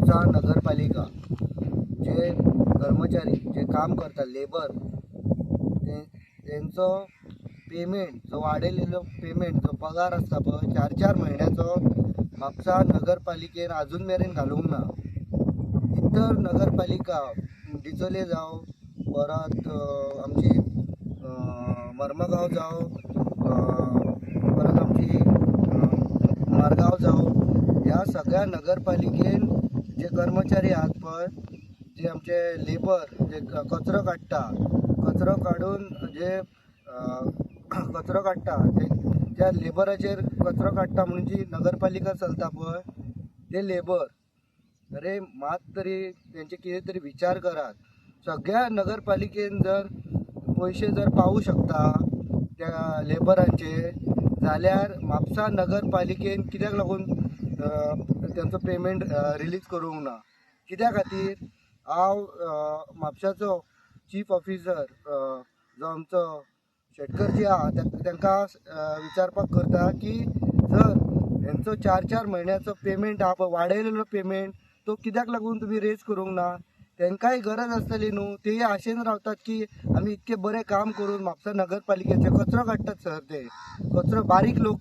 म्हापसा नगरपालिका जे कर्मचारी जे काम करतात लेबर त्यांचो पेमेंट जो वाडयलेलो पेमेंट जो पगार असता पळय 4-4 महिन्याचो म्हापसा नगरपालिकेन अजून मेरेन घालूंक ना। इतर नगरपालिका डिचोले जावं परत आमची मर्मगांव जावं परत आमची मारगांव जावं ह्या सगळ्या नगरपालिकेन जे कर्मचारी आहात पळय जे आमचे लेबर जे कचरो काडून जे कचरो काडटा त्या लेबराचेर कचरो काडटा म्हणून जी नगरपालिका चलता पळय ते लेबर अरे मात तरी तेंचे कितें तरी विचार करात। सगळ्या नगरपालिकेन जर पैसे जर पावू शकता त्या लेबरांचे जाल्यार म्हापसा नगरपालिकेन कित्याक लागून त्यांचो पेमेंट रिलीज करूंक ना। कित्या खातीर हांव म्हापशाचो चीफ ऑफिसर जो आमचो शेटकरजी आहा तांकां विचारपाक करता की जर हेंचो 4-4 म्हयन्याचो पेमेंट आहा पळय वाडयलेलो पेमेंट तो कित्याक लागून तुमी रेज करूंक ना। तांकांय गरज आसतली न्हू, तेय आशेन रावतात की आमी इतके बरें काम करून म्हापसा नगरपालिकेचे कचरो काडटात सर ते कचरो बारीक लोक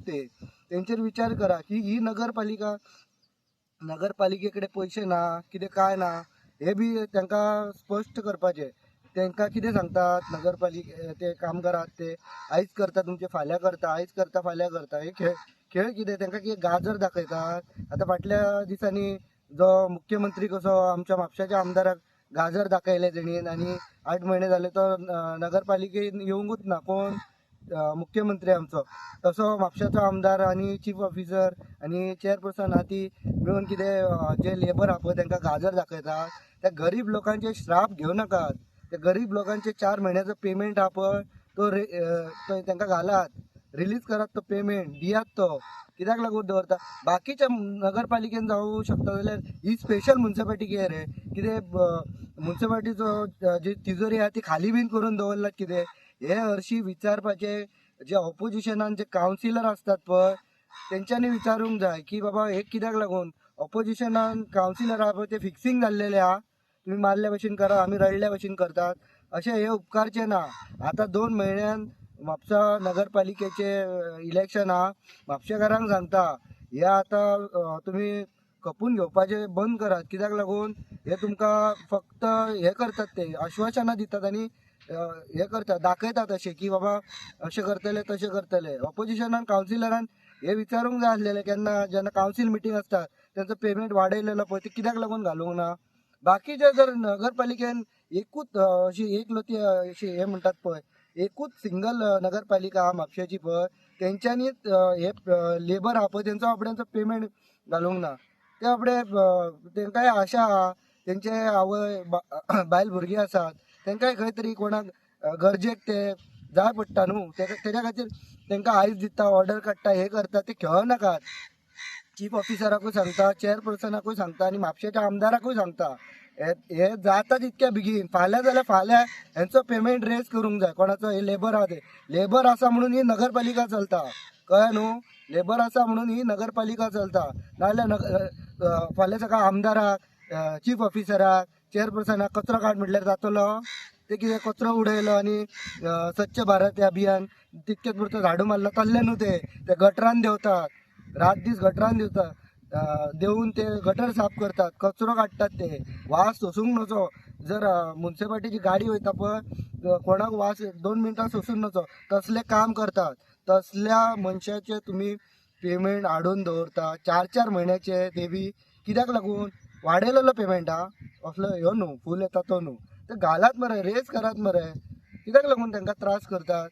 तेंचेर विचार करा की ही नगरपालिके कडेन पैसे ना कितें काय ना हे बी तांकां स्पश्ट करपाचें। तांकां कितें सांगतात नगरपालिके ते कामगार आहात ते आयज करता तुमचे फाल्यां करता आयज करता फाल्यां करता हे खेळ कितें तांकां कितें गाजर दाखयतात। आतां फाटल्या दिसांनी जो मुख्यमंत्री कसो आमच्या म्हापशाच्या आमदाराक गाजर दाखयले तेणीन आनी 8 महिने जाले तो नगरपालिकेन येवंकूच ना कोण मुख्यमंत्री आमचो तसो म्हापशाचो आमदार आनी चीफ ऑफिसर आनी चेअरपर्सन आहा ती मेळून कितें जे लेबर आहा पळय तांकां गाजर दाखयतात। त्या गरीब लोकांचे श्राप घेवं नाकात। त्या गरीब लोकांचे 4 महिन्याचो पेमेंट आहा पळय तो तांकां घालात रिलीज करात तो पेमेंट दियात तो कित्याक लागून दवरता। बाकीच्या नगरपालिकेन जावं शकता जाल्यार ही स्पेशल म्युन्सिपालिटी रे कितें म्युन्सिपालिटीचो जी तिजोरी आहा ती खाली बीन करून दवरला कितें हे हरशीं विचारपाचे जे ऑपोजिशनान जे कावन्सिलर असतात पळय तेंच्यांनी विचारूंक जाय की बाबा हे कित्याक लागून ऑपोजिशनान कावन्सिलर आहा पळय ते फिक्सिंग जाल्लेले आहा तुम्ही मारल्या भशेन करा आमी रडल्या भशेन करतात अशें हे उपकारचे ना। आतां 2 म्हयन्यान म्हापसा नगरपालिकेचे इलेक्शन आहा म्हापशेकारांक सांगता हे आतां तुमी खपून घेवपाचे बंद करात कित्याक लागून हे तुमकां फक्त हे करतात ते आश्वासनां दितात आनी हे करतात दाखयतात अशें की बाबा अशें करतले तशें करतले। ऑपोजिशनान कावन्सिलरान हे विचारूंक जाय आसलेलें केन्ना जेन्ना कावन्सील मिटींग आसता तेंचो पेमेंट वाडयलेलो पळय ते कित्याक लागून घालूंक ना। बाकीचे जर नगरपालिकेन एकूच अशी एकलती अशी हे म्हणटात पळय एकूच सिंगल नगरपालिका आहा म्हापशाची पळय तेंच्यांनीच हे लेबर आहा पळय तेंचो आपणाचो पेमेंट घालूंक ना। ते आपणे तेंकांय आशा आहा तेंचे आवय बायल भुरगीं आसात तेंकांय खंय तरी कोणाक गरजेक ते जाय पडटा न्हू तेज्या खातीर तेंकां आयज दिता ऑर्डर काडटा हे करता ते खेळो नाकात। चीफ ऑफिसराकूय सांगता चेअरपर्सनाकूय सांगता आनी म्हापशेच्या आमदाराकूय सांगता हे जाता तितक्या बेगीन फाल्यां जाल्यार फाल्यां हेंचो पेमेंट रेज करूंक जाय। कोणाचो हे लेबर आहा ते लेबर आसा म्हणून ही नगरपालिका चलता कळ्ळें न्हू लेबर आसा म्हणून ही नगरपालिका चलता नाजाल्यार फाल्यां सकाळ आमदाराक चीफ ऑफिसराक चेअरपर्सनाक कचरो काड म्हटल्यार जातलो ते कितें कचरो उडयलो आनी स्वच्छ भारत अभियान तितकेच पुरतो झाडू मारलो तल्ले न्हू ते गटरान देंवतात रात दीस गटरान देंवतात देऊन ते गटर साफ करतात कचरो काडटात ते वास सोसूंक नजो जर म्युन्सिपालिटीची गाडी वयता पळय कोणाक वास 2 मिनटां सोसूंक नजो तसले काम करतात। तसल्या मनशाचे तुमी पेमेंट हाडून दवरता 4-4 म्हयन्याचे ते बी कित्याक लागून वाडयलेलो पेमेंट आहा असलो ह्यो न्हू फूल येता तो न्हू ते घालात मरे रेज करात मरे कित्याक लागून तांकां त्रास करतात।